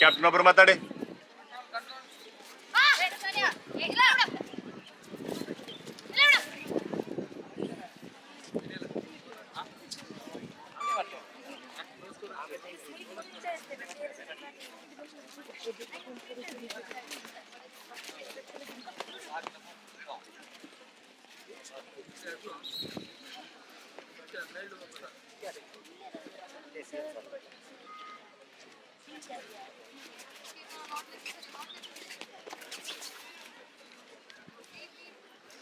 Captain ಒಬ್ರು ಮಾತಾಡಿ.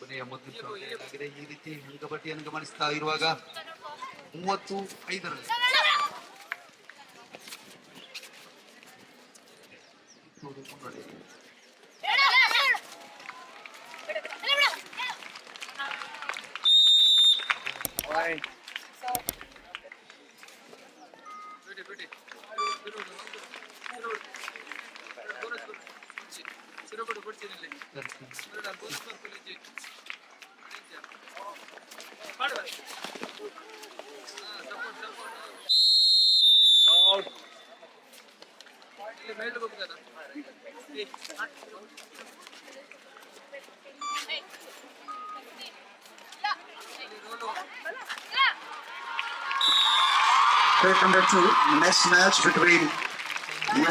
ಕೊನೆಯ ಮೊದಲ ಈ ರೀತಿ ಕಬಡ್ಡಿಯನ್ನು ಗಮನಿಸ್ತಾ ಇರುವಾಗ 35ರಲ್ಲಿ Court number 2, next match between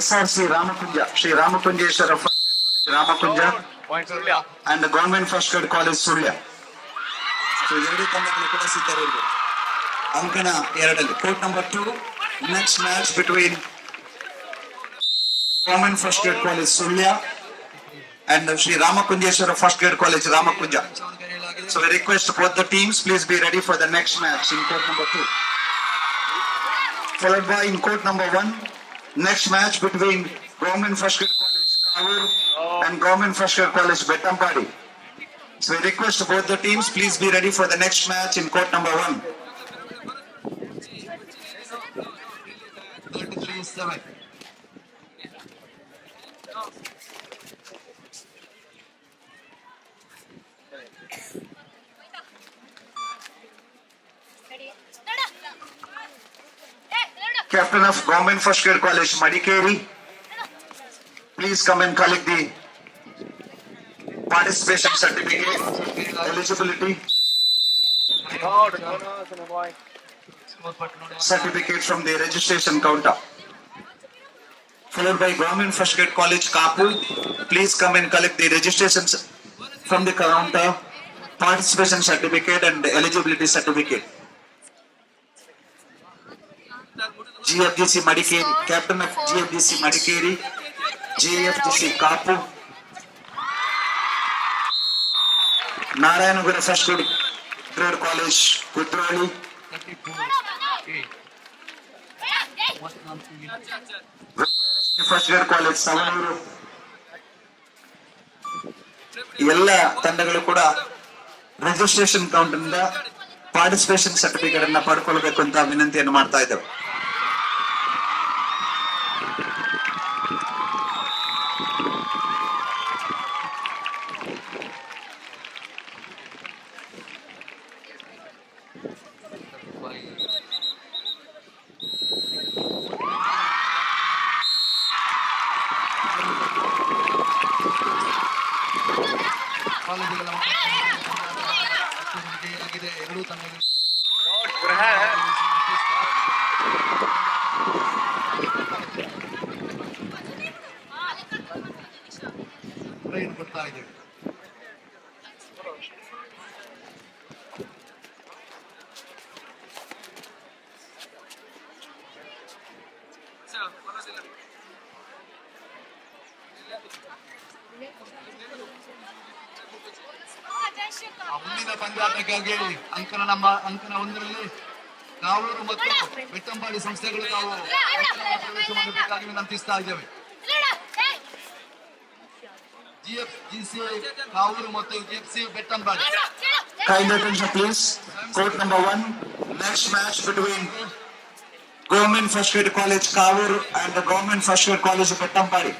SRC Ramakunja, Sri Ramakunjeshwara First Grade College Ramakunja and the Government First Grade College Sullia. So, ಎರಡು ತಂಡಗಳು ಕೂಡ ಸಿದ್ಧರಿರಬೇಕು. ಅಂಕಣ 2ರಲ್ಲಿ. Court number 2, next match between Government First Grade College Sullia and Sri Ramakunjeshwara First Grade College Ramakunja. So, we request both the teams, please be ready for the next match in court number 2. Followed by in court number 1, next match between Government First Grade College Kavur and Government First Grade College Bettampadi. So we request both the teams, please be ready for the next match in court number 1. Captain of Government First Grade College Madikeri, please come and collect the participation certificate, eligibility certificate from the registration counter. Followed by Government First Grade College Kapu, please come and collect the registrations from the counter, participation certificate and eligibility certificate. GFGC Madikeri, Captain of GFGC Madikeri, GFGC Kapu, Narayanaguda First Grade College Puttur, First Grade College Savanuru. ಎಲ್ಲ ತಂಡಗಳು ಕೂಡ registration counter ಇಂದ participation certificate ಅನ್ನ ಪಡ್ಕೊಳ್ಬೇಕು ಅಂತ ವಿನಂತಿಯನ್ನು ಮಾಡ್ತಾ ಇದ್ದೇವೆ. ಎರಡೂ ತಂಡಗಳು ಕೊಡ್ತಾ ಇದ್ದೇವೆ. ಮುಂದಿನ ಪಂದ್ಯಾಟಕ್ಕಾಗಿ ಅಂಕನ 1ರಲ್ಲಿ ಕಾವೂರು ಮತ್ತು ಬೆಟ್ಟಂಪಾಡಿ ಸಂಸ್ಥೆಗಳು ತಾವು ಪ್ರವೇಶ ಮಾಡಬೇಕಾಗಿ ವಿನಂತಿಸ್ತಾ ಇದ್ದೇವೆ. GFGC ಕಾವೂರು ಮತ್ತು GFC Bettampadi. Kind attention please. Court number 1, next match between Government First Grade College Kavur and the Government First Grade College Bettampadi.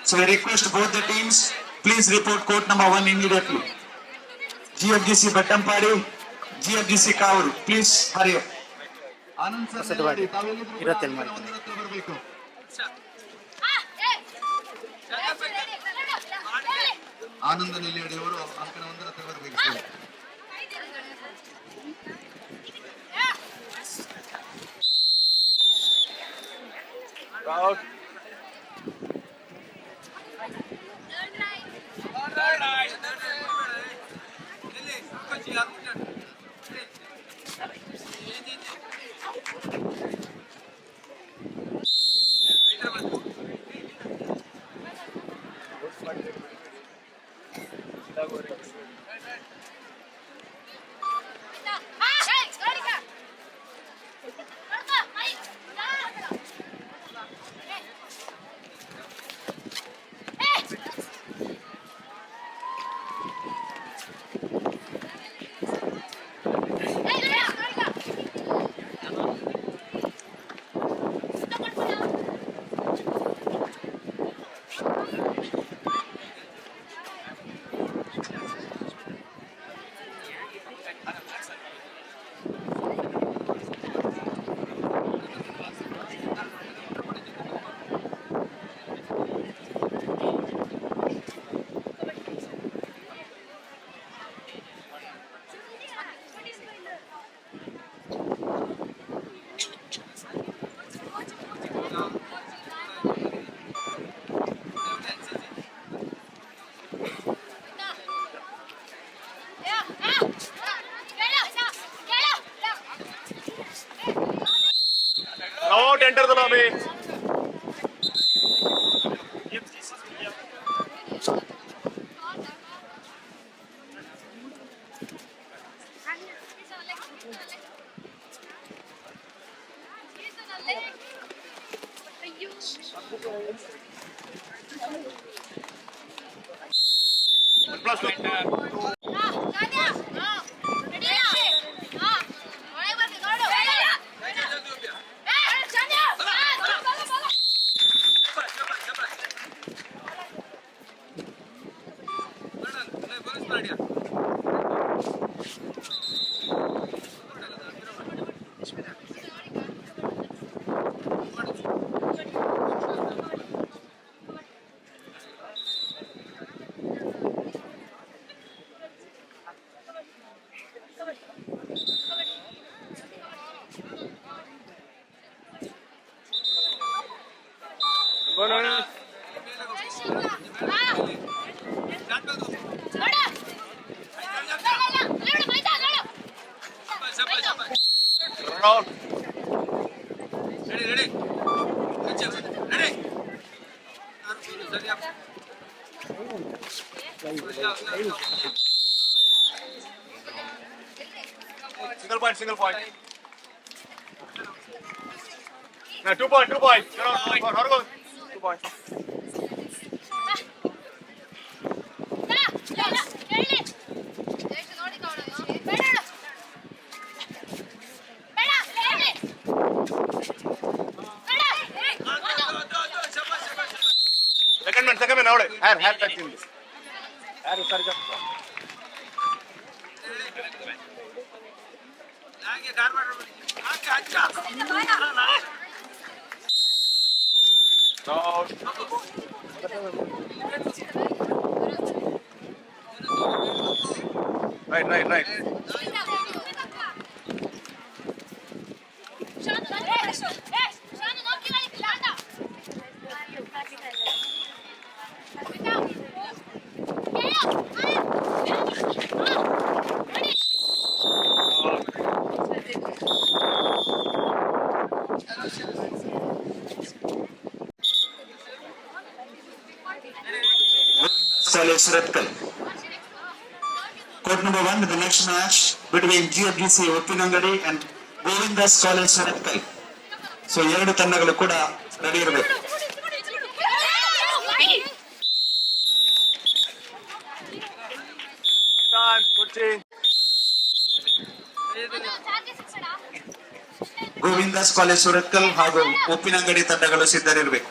So we request both the teams, please report court number 1 immediately. GFGC Bettampadi, GFGC Kavur, please hurry up. Anand sir ನಿಲ್ಲಬೇಡಿ, ತಾವೆಲ್ಲಿದ್ರು ಕೂಡ ಅಂಕಣ ಒಂದರ ಹತ್ರ ಬರಬೇಕು. ಆನಂದ ನಿಲ್ಲಿಯಡಿ ಅವರು ಅಂಕಣ ಒಂದರ ಹತ್ರ ಬರಬೇಕು sir. Out, enter the lobby. Plus two. Round. Ready. Single point. No, 2 point. How 2 points. Second man, out. Have touch in this. Right. College Redkal. Court number 1, the next match between GFGC Uppinangadi and Govindas College Redkal. So, ಎರಡು ತಂಡಗಳು ಕೂಡ ready ಇರಬೇಕು. Time, good change. Govindas college Surathkal ಹಾಗೂ ಉಪ್ಪಿನಂಗಡಿ ತಂಡಗಳು ಸಿದ್ಧರಿರಬೇಕು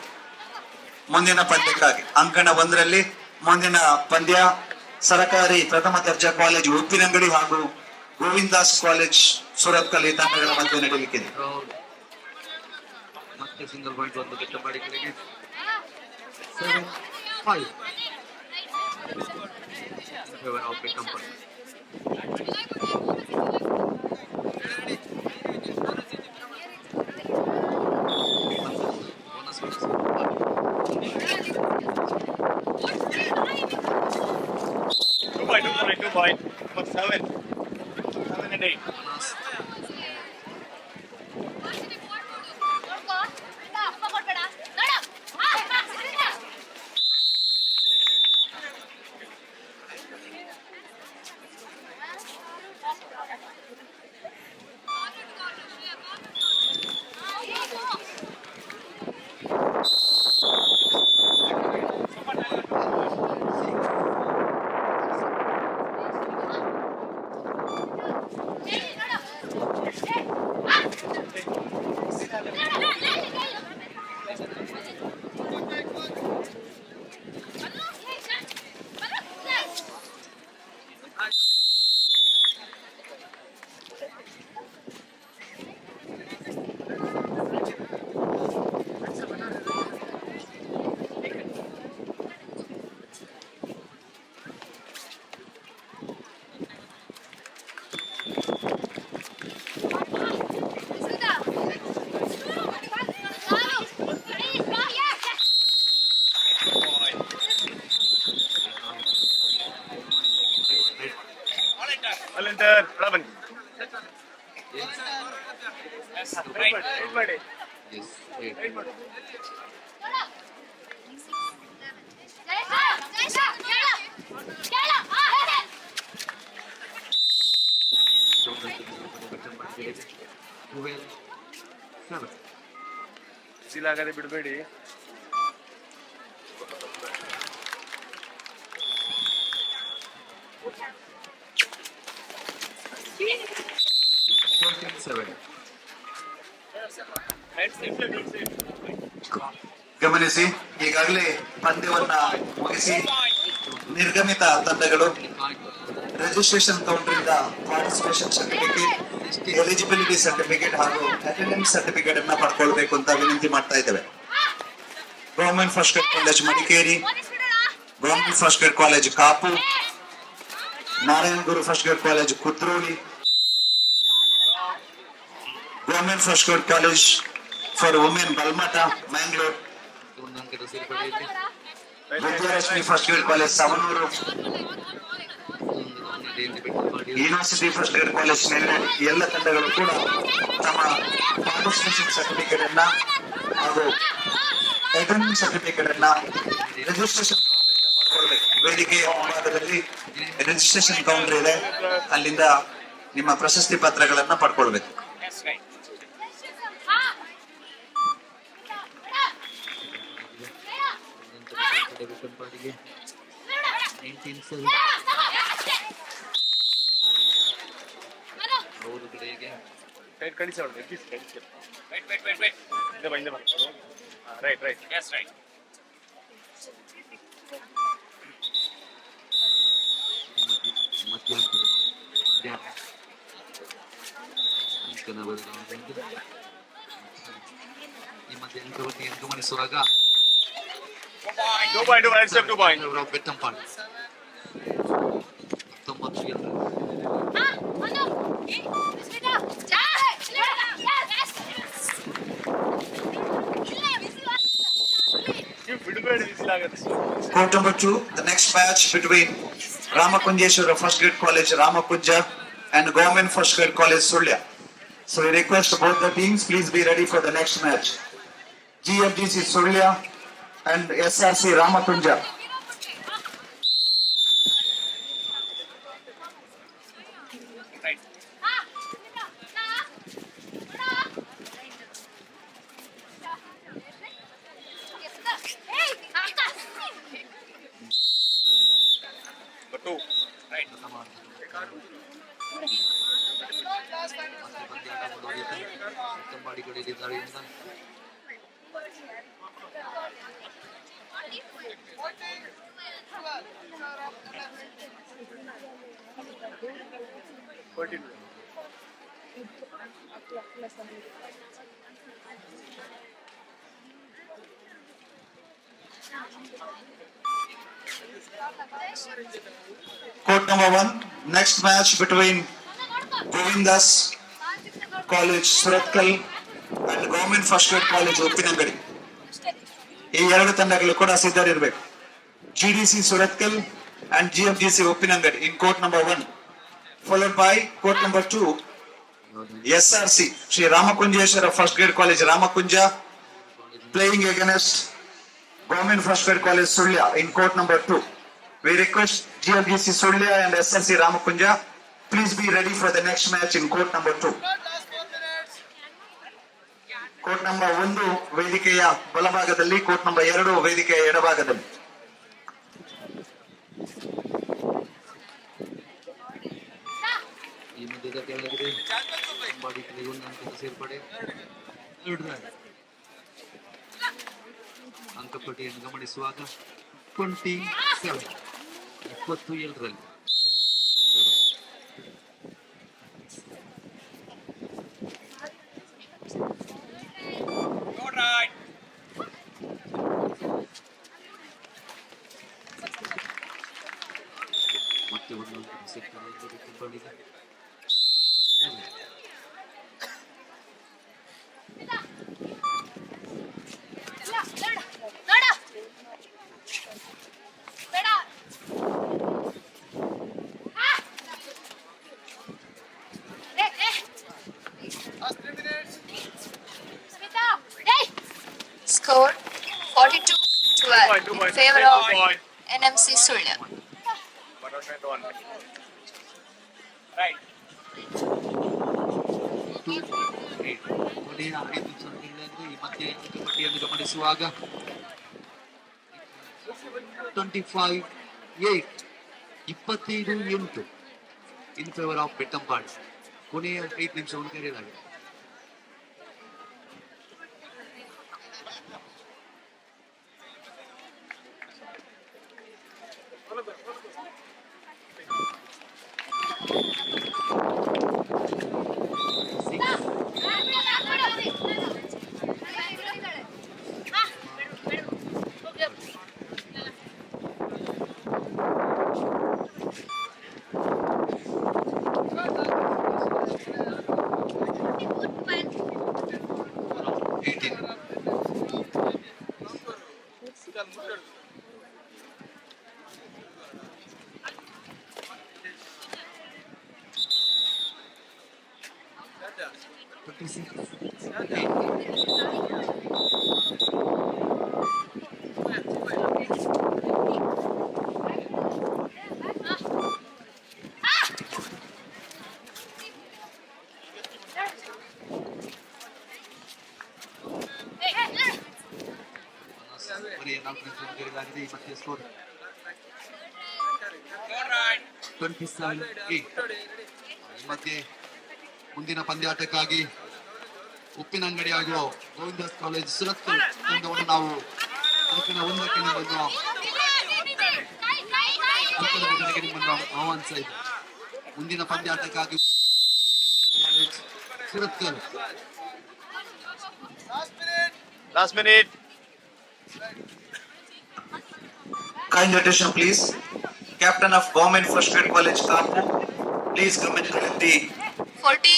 ಮುಂದಿನ ಪಂದ್ಯಕ್ಕಾಗಿ. ಅಂಕಣ 1ರಲ್ಲಿ ಮುಂದಿನ ಪಂದ್ಯ ಸರಕಾರಿ ಪ್ರಥಮ ದರ್ಜಾ ಕಾಲೇಜು ಉಪ್ಪಿನಂಗಡಿ ಹಾಗೂ ಗೋವಿಂದಾಸ್ ಕಾಲೇಜ್ ಸುರತ್ಕಲ್ ಈ ತಂಡಗಳ ಮಧ್ಯೆ ನಡೆಯಲಿಕ್ಕಿದೆ. ಮತ್ತೆ ಸಿಂಗಲ್ ಪಾಯಿಂಟ್ ಒಂದು ಗೆಟ್ಟ ಮಾಡಿ ಕಡೆಗೆ 7-5 ಫೇವರ್ ಆಫ್ ಬೆಟ್ಟಂ point. Two point. But 7 and 8. Enter 11. Yes, 8. ಸಿಲಾಗದೆ ಬಿಡಬೇಡಿ. ಗಮನಿಸಿ, ಈಗಾಗಲೇ ಪಂದ್ಯವನ್ನ ಮುಗಿಸಿ ನಿರ್ಗಮಿತ ತಂಡಗಳು ರಿಜಿಸ್ಟ್ರೇಷನ್ ಕೌಂಟರ್ ಇಂದ ಪಾರ್ಟಿಸಿಪೇಷನ್ ಸರ್ಟಿಫಿಕೇಟ್, ಎಲಿಜಿಬಿಲಿಟಿ ಸರ್ಟಿಫಿಕೇಟ್ ಹಾಗೂ ಅಟೆಂಡೆನ್ಸ್ ಸರ್ಟಿಫಿಕೇಟ್ ಅನ್ನ ಪಡ್ಕೊಳ್ಬೇಕು ಅಂತ ವಿನಂತಿ ಮಾಡ್ತಾ ಇದ್ದೇವೆ. Government first grade college Madikeri, government first grade college Kapu, Narayana Guru first grade college Kudroli, government first grade college for women Balmatha Mangalore, Vidyarashmi first grade college Savanur, university first grade college Nellur. ಎಲ್ಲ ತಂಡಗಳು ಕೂಡ ತಮ್ಮ ಪಾರ್ಟಿಸಿಪೇಷನ್ ಸರ್ಟಿಫಿಕೇಟ್ ಅನ್ನ ಹಾಗೂ ಅಟೆಂಡೆನ್ಸ್ ಸರ್ಟಿಫಿಕೇಟ್ ಅನ್ನ ರಿಜಿಸ್ಟ್ರೇಷನ್ ವೇದಿಕೆಯ ಮುಂಭಾಗದಲ್ಲಿ ರಿಜಿಸ್ಟ್ರೇಷನ್ ಕೌಂಟರ್ ಇದೆ, ಅಲ್ಲಿಂದ ನಿಮ್ಮ ಪ್ರಶಸ್ತಿ ಪತ್ರಗಳನ್ನ ಪಡ್ಕೊಳ್ಬೇಕು. Right, ಕಳಿಸಿ ಅವ್ರಿಗೆ please ಕಳಿಸಿ. Wait. ಹಿಂದೆ ಬಾ. Right. Yes, right. ಸುರಗ 2 point. Accept 2 point. ಬೆಟ್ಟಂ point 19 Court number 2, the next match between Ramakunjeshwara First Grade College Ramakunja and Government First Grade College Sullia. So we request both the teams, please be ready for the next match. GFGC Sullia and SRC Ramakunja. ಕಂಬಾಡಿ ಕಡೆಯಲ್ಲಿದ್ದಾರೆಯಿಂದ Court number 1, next match between Govindas College Suratkal and Government First Grade College Uppinangadi. ಈ ಎರಡು ತಂಡಗಳು ಕೂಡ ಸಿದ್ಧರಿರಬೇಕು. GDC Suratkal and GFGC Uppinangadi in court number 1, followed by court number 2, SRC Sri Ramakunjeshwara First Grade College Ramakunja playing against Government First Grade College Sullia in court number 2. We request GFGC Sullia and SRC Ramakunja, please be ready for the next match in court number 2. Court number 1 ವೇದಿಕೆಯ ಬಲಭಾಗದಲ್ಲಿ, court number 2 ವೇದಿಕೆಯ ಎಡಭಾಗದಲ್ಲಿ. ಈ ಮಧ್ಯದ ಕೆಳಗಿದೆ ಕಂಬಾಡಿ ಕಡೆಗೊಂದು ಅಂಕದ ಸೇರ್ಪಡೆ. ಅಂಕಪಟ್ಟಿಯನ್ನು ಗಮನಿಸುವಾಗ 27 27ರಲ್ಲಿ ಮತ್ತೆ ಒಂದು ಅಂಕದ ಸೇರ್ಪಡೆ ಕಂಬಾಡಿಗೆ. Score 42-12 in favor of NMC Sullia. Right. ಕೊನೆಯ 5 ನಿಮಿಷಗಳಲ್ಲಿ ಈ ಮಧ್ಯೆ ಅಂಕಪಟ್ಟಿಯನ್ನು ಗಮನಿಸುವಾಗ 25-8 in favor of ಬೆಟ್ಟಂಪಾಡಿ. ಕೊನೆಯ 5 ನಿಮಿಷವನ್ನು ಕರೆಯಲಾಗಿದೆ. ಈ ಮಧ್ಯೆ ಸ್ಕೋರ್ 27-8. ಈ ಮಧ್ಯೆ ಮುಂದಿನ ಪಂದ್ಯಾಟಕ್ಕಾಗಿ ಉಪ್ಪಿನಂಗಡಿ ಹಾಗೂ ಗೋವಿಂದಾಸ್ ಕಾಲೇಜ್ ಸುರತ್ಕಲ್ ತಂಡವನ್ನು ನಾವು ಅಂಕಣ 1ಕ್ಕೆ ನಿಮ್ಮನ್ನು ಆಹ್ವಾನಿಸ್ತಾ ಇದ್ದೇವೆ. ಮುಂದಿನ ಪಂದ್ಯಾಟಕ್ಕಾಗಿ college Surathkal. Last minute. Kind attention please. Captain of Government First Grade College Kapu, please come and collect the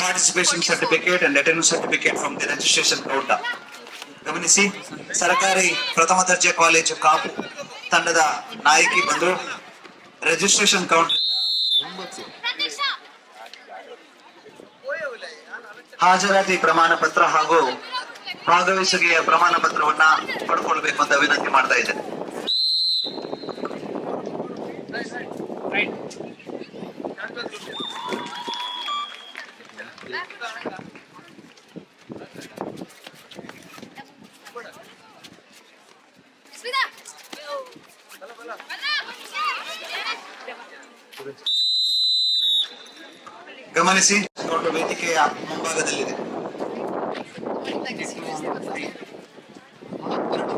participation certificate and attendance certificate from the registration counter. ಗಮನಿಸಿ, ಸರ್ಕಾರಿ ಪ್ರಥಮ ದರ್ಜೆ ಕಾಲೇಜು ಕಾಪು ತಂಡದ ನಾಯಕಿ ಬಂದು ರಿಜಿಸ್ಟ್ರೇಷನ್ ಕೌಂಟರ್ ಹಾಜರಾತಿ ಪ್ರಮಾಣ ಪತ್ರ ಹಾಗೂ ಭಾಗವಹಿಸುವಿಕೆಯ ಪ್ರಮಾಣ ಪತ್ರವನ್ನ ಪಡ್ಕೊಳ್ಬೇಕು ಅಂತ ವಿನಂತಿ ಮಾಡ್ತಾ ಇದ್ದೇನೆ. ಗಮನಿಸಿ ಆಹ್ವಾನಿಸಿ ಕೊಂಡು ವೇದಿಕೆಯ ಮುಂಭಾಗದಲ್ಲಿದೆ. ಎರಡು